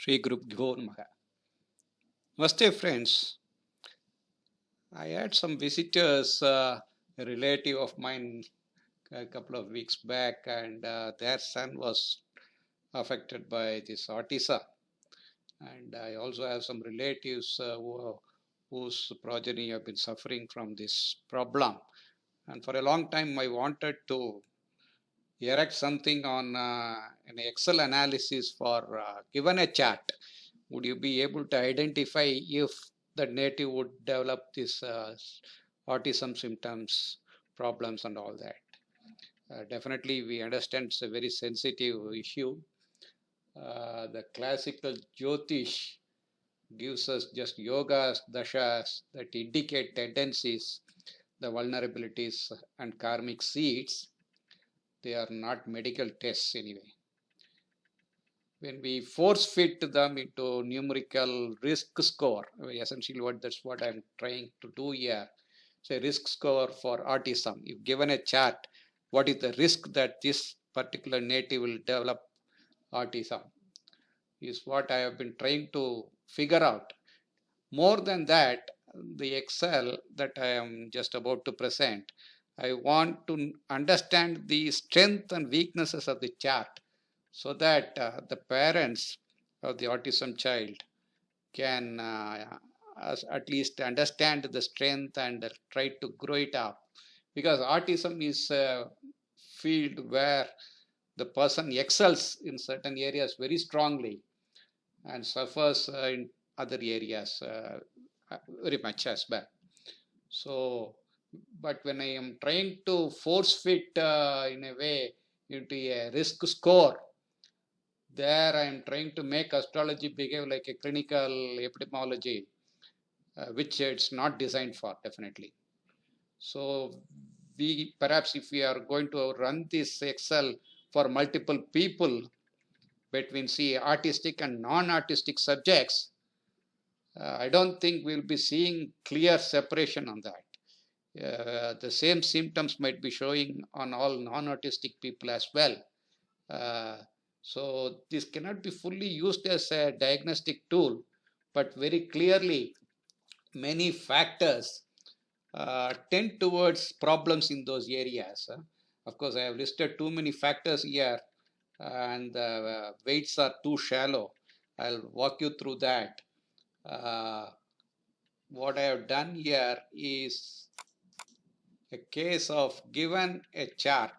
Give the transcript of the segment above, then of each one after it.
Shri Gurubhyo Namaha. Namaste, friends. I had some visitors, a relative of mine, a couple of weeks back, and their son was affected by this autism. And I also have some relatives whose progeny have been suffering from this problem. And for a long time, I wanted to erect something on an Excel analysis for given a chart. Would you be able to identify if the native would develop this autism symptoms, problems, and all that? Definitely, we understand it's a very sensitive issue. The classical Jyotish gives us just yogas, dashas that indicate tendencies, the vulnerabilities, and karmic seeds. They are not medical tests anyway. When we force fit them into numerical risk score, essentially that's what I'm trying to do here. So a risk score for autism. If given a chart, what is the risk that this particular native will develop autism is what I have been trying to figure out. More than that, the Excel that I am just about to present, I want to understand the strength and weaknesses of the chart so that the parents of the autism child can at least understand the strength and try to grow it up. Because autism is a field where the person excels in certain areas very strongly and suffers in other areas very much as well. So, but when I am trying to force fit in a way into a risk score, there I am trying to make astrology behave like a clinical epidemiology, which it's not designed for, definitely. So we perhaps if we are going to run this Excel for multiple people between artistic and non-artistic subjects, I don't think we'll be seeing clear separation on that. The same symptoms might be showing on all non-autistic people as well. So this cannot be fully used as a diagnostic tool, but very clearly many factors tend towards problems in those areas. Of course, I have listed too many factors here and the weights are too shallow. I'll walk you through that. What I have done here is a case of given a chart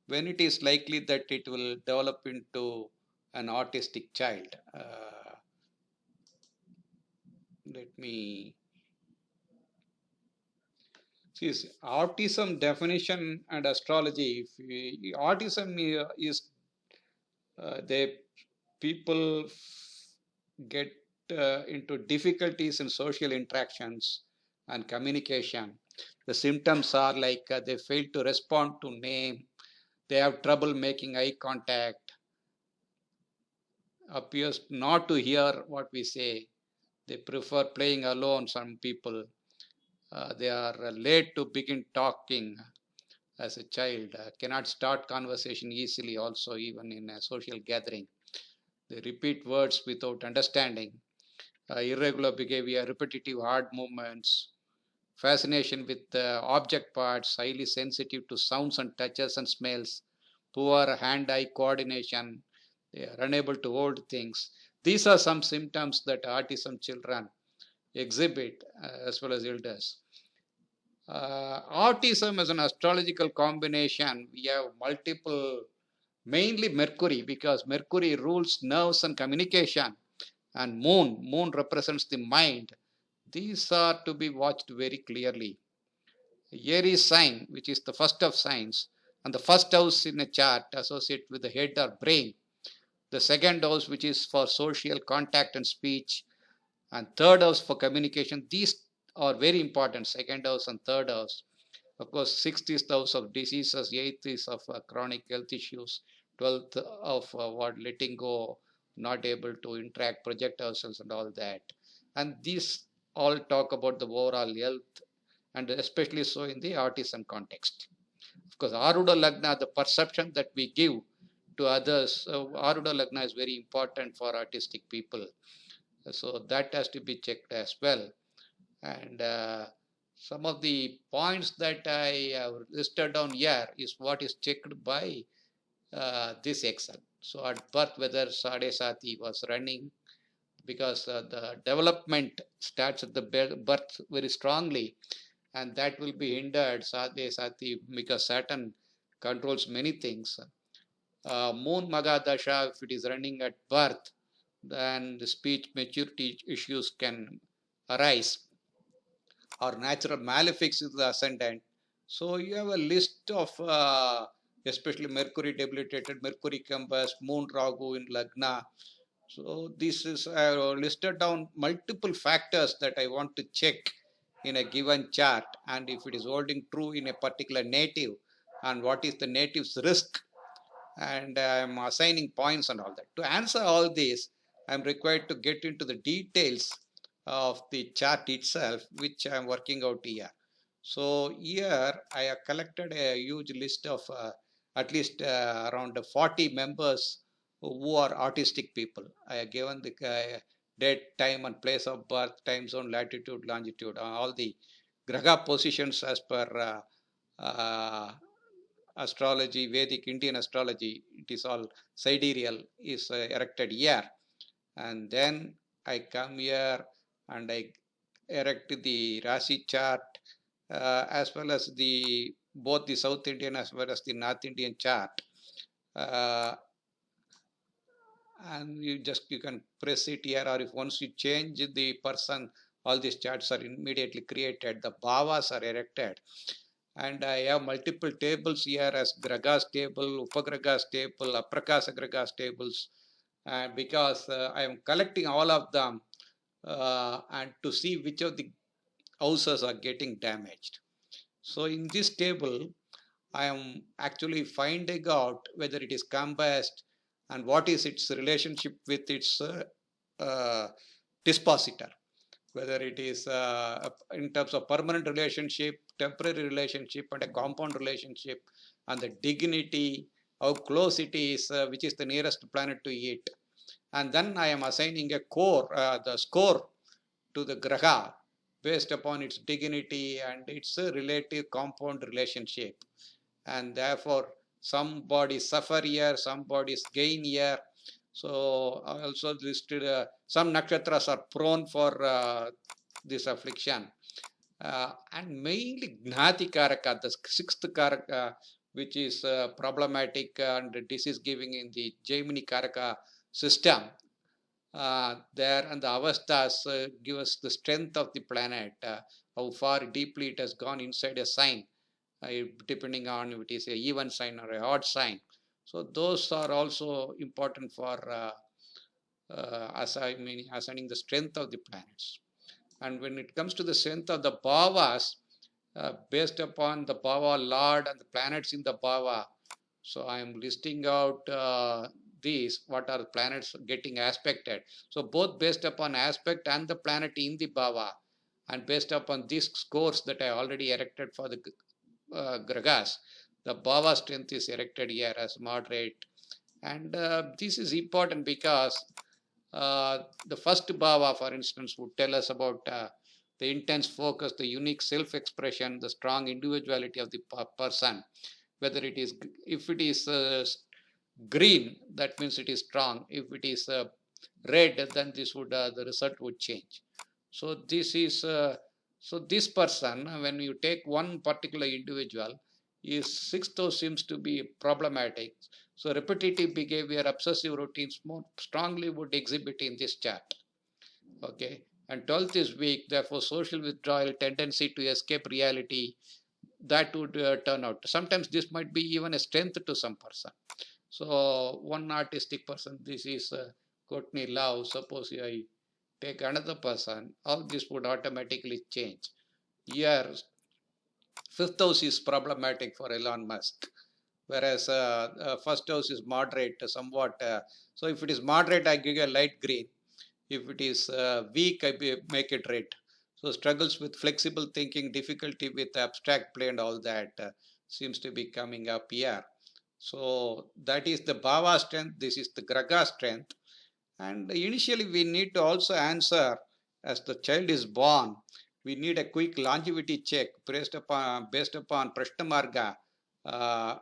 when it is likely that it will develop into an autistic child. Let me see autism definition and astrology. Autism is they people get into difficulties in social interactions and communication. The symptoms are like they fail to respond to name, they have trouble making eye contact, appears not to hear what we say, they prefer playing alone, some people. They are late to begin talking as a child, cannot start conversation easily also even in a social gathering. They repeat words without understanding, irregular behavior, repetitive hard movements, fascination with object parts, highly sensitive to sounds and touches and smells, poor hand-eye coordination, they are unable to hold things. These are some symptoms that autism children exhibit as well as elders. Autism is an astrological combination. We have multiple, mainly Mercury, because Mercury rules nerves and communication, and moon represents the mind. These are to be watched very clearly. Aries sign, which is the first of signs, and the first house in a chart associated with the head or brain. The second house, which is for social contact and speech, and third house for communication. These are very important, second house and third house. Of course, sixth is the house of diseases, eighth is of chronic health issues, 12th of what letting go, not able to interact, project ourselves and all that. And these all talk about the overall health and especially so in the autism context. Of course, Aruda Lagna, the perception that we give to others. Aruda Lagna is very important for autistic people. So that has to be checked as well. And some of the points that I have listed down here is what is checked by this Excel. So at birth, whether Sade Sati was running, because the development starts at the birth very strongly, and that will be hindered Sade Sati because Saturn controls many things. Moon Magadasha, if it is running at birth, then the speech maturity issues can arise, or natural malefics is the ascendant. So you have a list of especially Mercury debilitated, Mercury combust, Moon Rahu in Lagna. So this is listed down multiple factors that I want to check in a given chart, and if it is holding true in a particular native, and what is the native's risk, and I'm assigning points and all that. To answer all this, I'm required to get into the details of the chart itself, which I'm working out here. So here I have collected a huge list of at least around 40 members who are autistic people. I have given the date, time and place of birth, time zone, latitude, longitude, all the graha positions as per astrology, Vedic Indian astrology. It is all sidereal is erected here. And then I come here and I erect the Rasi chart as well as the both the South Indian as well as the North Indian chart. And you can press it here, or if once you change the person, all these charts are immediately created. The bhavas are erected. And I have multiple tables here as Gragas table, Upagragas table, Aprakasa Gragas tables, because I am collecting all of them and to see which of the houses are getting damaged. So in this table, I am actually finding out whether it is combust and what is its relationship with its dispositor, whether it is in terms of permanent relationship, temporary relationship, and a compound relationship, and the dignity, how close it is, which is the nearest planet to it. And then I am assigning a core, the score to the graha based upon its dignity and its relative compound relationship. And therefore, some bodies suffer here, some bodies gain here. So I also listed some nakshatras are prone for this affliction. And mainly Gnati Karaka, the sixth Karaka, which is problematic and disease giving in the Gemini Karaka system. There and the avasthas give us the strength of the planet, how far deeply it has gone inside a sign, depending on if it is a even sign or a odd sign. So those are also important for assigning the strength of the planets. And when it comes to the strength of the bhavas, based upon the bhava lord and the planets in the bhava, so I am listing out these, what are the planets getting aspected. So both based upon aspect and the planet in the bhava, and based upon these scores that I already erected for the gragas, the bhava strength is erected here as moderate. And this is important because the first bhava, for instance, would tell us about the intense focus, the unique self-expression, the strong individuality of the person. Whether it is, if it is green, that means it is strong. If it is red, then this would the result would change. So this is so this person, when you take one particular individual, his sixth house seems to be problematic. So repetitive behavior, obsessive routines more strongly would exhibit in this chart. Okay, and 12th is weak, therefore social withdrawal, tendency to escape reality, that would turn out. Sometimes this might be even a strength to some person. So one artistic person, this is Courtney Love. Suppose I take another person, all this would automatically change. Here, fifth house is problematic for Elon Musk, whereas first house is moderate, somewhat. So if it is moderate, I give you a light green. If it is weak, I make it red. So struggles with flexible thinking, difficulty with abstract play and all that seems to be coming up here. So that is the bhava strength. This is the graga strength. And initially, we need to also answer as the child is born. We need a quick longevity check based upon Prashnamarga. Uh,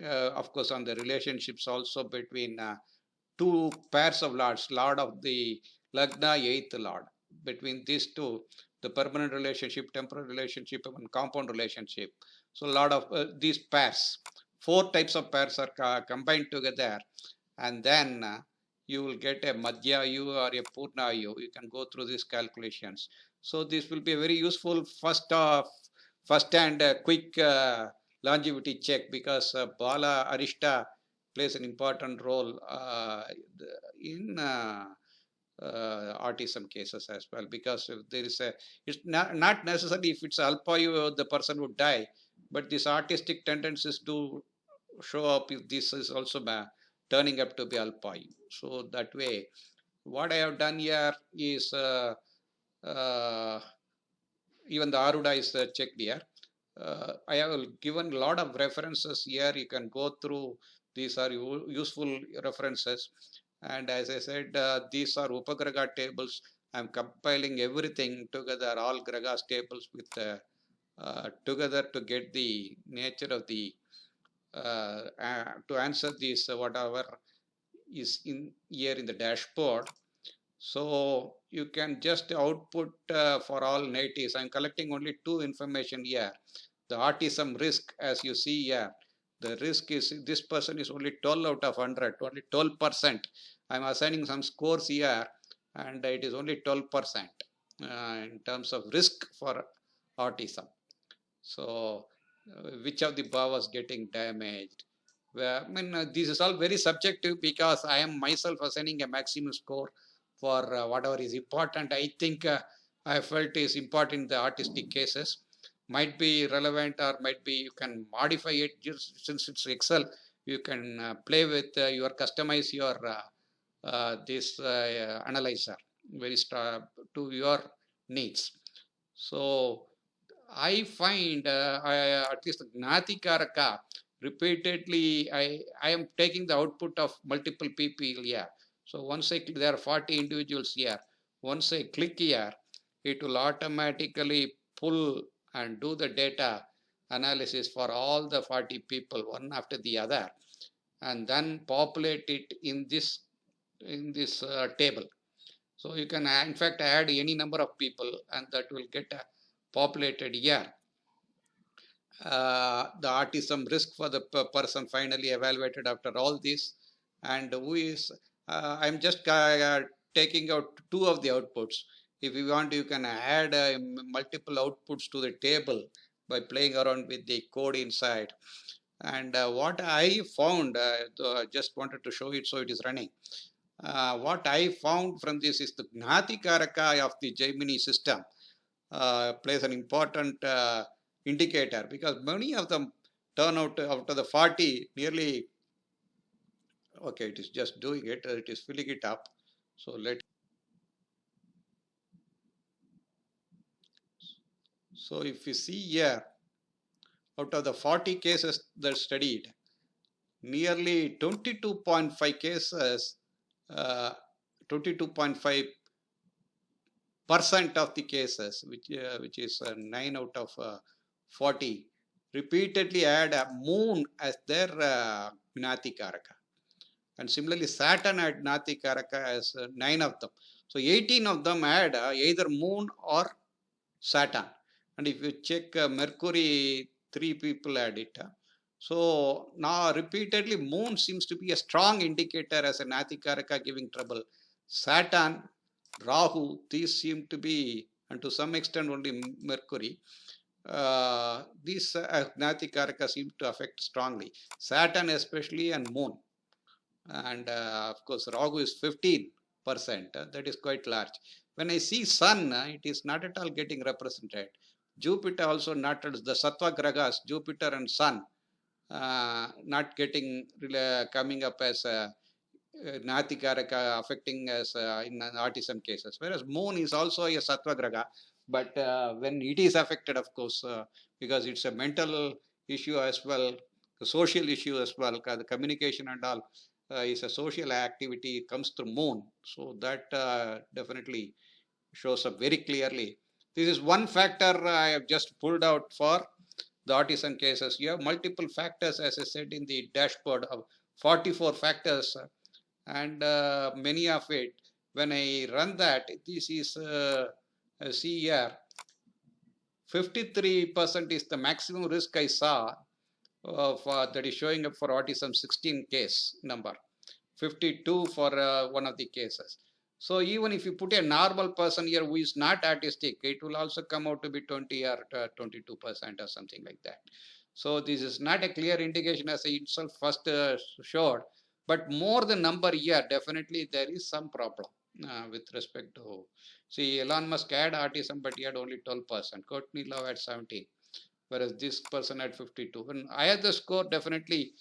of course, on the relationships also between two pairs of lords, Lord of the Lagna, eighth Lord. Between these two, the permanent relationship, temporal relationship, and compound relationship. So, a lot of these pairs, four types of pairs are combined together, and then you will get a Madhya Yu or a Purna Yu. You can go through these calculations. So, this will be a very useful first and quick longevity check, because Bala Arishta plays an important role in autism cases as well, because if there is a, it's not necessarily if it's alpha the person would die, but these artistic tendencies do show up if this is also turning up to be alpha. So that way, what I have done here is uh, even the Aruda is checked here. I have given a lot of references here. You can go through. These are useful references. And as I said, these are Upagraga tables. I'm compiling everything together, all Gragas tables with together to get the nature of the to answer this whatever is in here in the dashboard. So you can just output for all natives. I'm collecting only two information here. The autism risk, as you see here, the risk is this person is only 12 out of 100, only 12%. I'm assigning some scores here, and it is only 12% in terms of risk for autism. So, which of the bhavas getting damaged? Well, I mean, this is all very subjective, because I am myself assigning a maximum score for whatever is important. I think I felt is important in the artistic cases. Might be relevant, or might be you can modify it. Just since it's Excel, you can play with your customize your this analyzer very to your needs. So I find at least Gnati Karaka repeatedly, I am taking the output of multiple people here. So once there are 40 individuals here. Once I click here, it will automatically pull and do the data analysis for all the 40 people, one after the other, and then populate it in this table. So you can in fact add any number of people, and that will get populated here. The autism risk for the person finally evaluated after all this, and who is I'm just taking out two of the outputs. If you want, you can add multiple outputs to the table by playing around with the code inside. And what I found, just wanted to show it so it is running. What I found from this is the Gnati Karaka of the Gemini system plays an important indicator, because many of them turn out after the 40 nearly, okay, it is just doing it, it is filling it up. So so if you see here, out of the 40 cases that studied, nearly 22.5 cases, 22.5% of the cases, which is 9 out of 40, repeatedly had a moon as their Gnati Karaka. And similarly, Saturn had Gnati Karaka as 9 of them. So 18 of them had either moon or Saturn. And if you check Mercury, 3 people had it. So now repeatedly, moon seems to be a strong indicator as a Gnati Karaka giving trouble. Saturn, Rahu, these seem to be, and to some extent only Mercury, these Gnati Karaka seem to affect strongly. Saturn especially, and moon. And of course, Rahu is 15%. That is quite large. When I see Sun, it is not at all getting represented. Jupiter also not, the Sattva Gragas, Jupiter and Sun, not getting coming up as Gnati Karaka affecting us in autism cases. Whereas Moon is also a Sattva Graga, but when it is affected, of course, because it's a mental issue as well, the social issue as well. The communication and all is a social activity, comes through moon. So that definitely shows up very clearly. This is one factor I have just pulled out for the autism cases. You have multiple factors, as I said in the dashboard, of 44 factors, and many of it, when I run that, this is see here, 53% is the maximum risk I saw that is showing up for autism 16 case number, 52 for one of the cases. So even if you put a normal person here who is not autistic, it will also come out to be 20 or 22% or something like that. So this is not a clear indication as itself first showed, but more the number here, definitely there is some problem with respect to, see, Elon Musk had autism, but he had only 12%. Courtney Love had 17, whereas this person had 52. When I had the score, definitely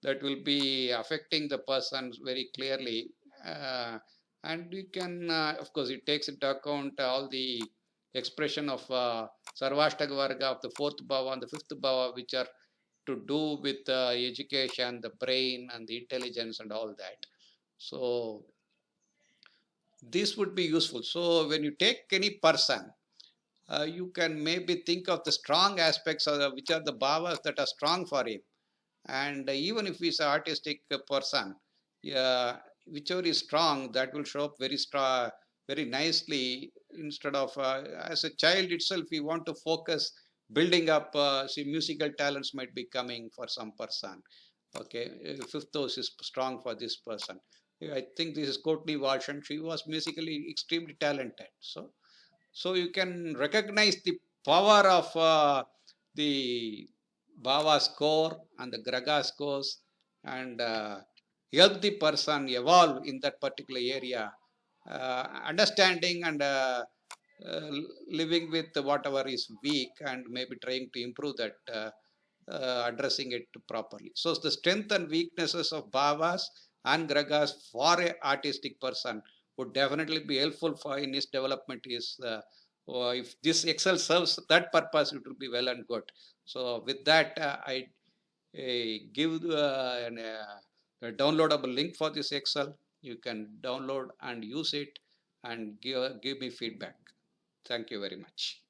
that will be affecting the person very clearly. And you can, of course, it takes into account all the expression of Sarvashtaka Varga of the fourth bhava and the fifth bhava, which are to do with education, the brain, and the intelligence, and all that. So this would be useful. So when you take any person, you can maybe think of the strong aspects of which are the bhavas that are strong for him. And even if he's an artistic person, whichever is strong, that will show up very strong, very nicely. Instead of as a child itself, we want to focus building up. See, musical talents might be coming for some person. Okay, fifth house is strong for this person. I think this is Courtney Walsh, and she was musically extremely talented. So you can recognize the power of the Bhava score and the Graga scores, and help the person evolve in that particular area, understanding and uh, living with whatever is weak and maybe trying to improve that, addressing it properly. So the strength and weaknesses of Bhavas and Gragas for an artistic person would definitely be helpful for in his development. Is if this Excel serves that purpose, it will be well and good. So with that, I give a downloadable link for this Excel. You can download and use it and give me feedback. Thank you very much.